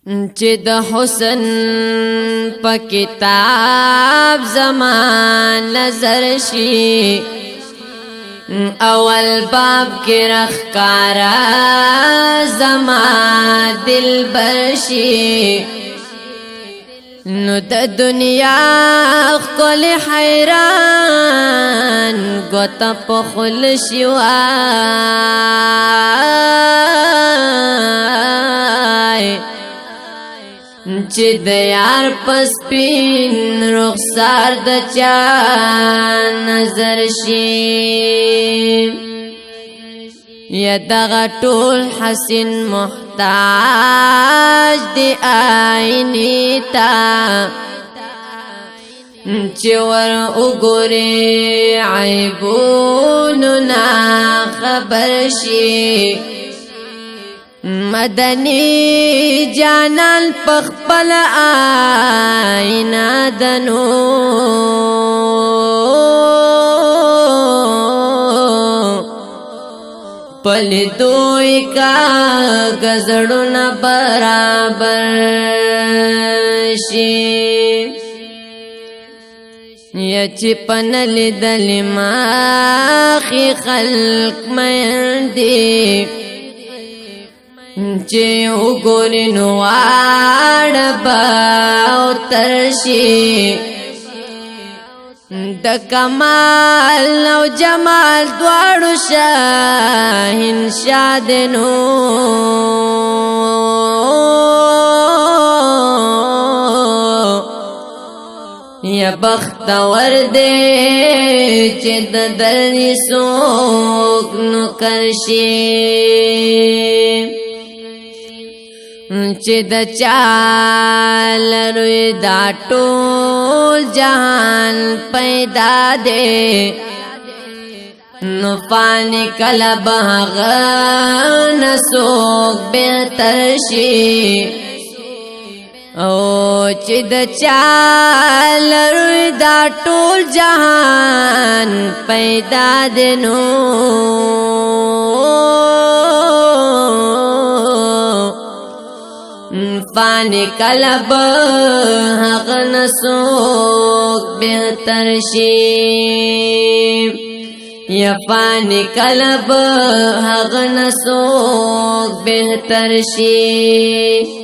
چې د حسن په کتاب زمان نظر شي اول باب کې رخکارا زما دل برشي نو د دنیا خل حیران ګوتا په خل شوای چې د یار پسپین رخسار د چا نظر شي یا دغه ټول حسین محتاج دی آئینی تا چې ور وګوري عیبونو نا خبر شي مدنی جانان پخپل آئینہ دنو پل دوئی کا گزڑنا برابر شی یا چپنل دل ماخی خلق مندی چې وګورې نو واړه به ترشي د کمال او جمال دواړو شاهنشاه دی نو یا بختور دی چې د دلې څوک نوکر شي چې د چال روی دا ټول جهان پیدا دے نو فانی کله بهغه نسوک بهتر شي او چې د چال روی دا ټول جهان پیدا دے نو فانی کلب حق نسوک بہتر شی یا فانی کلب حق نسوک بہتر شی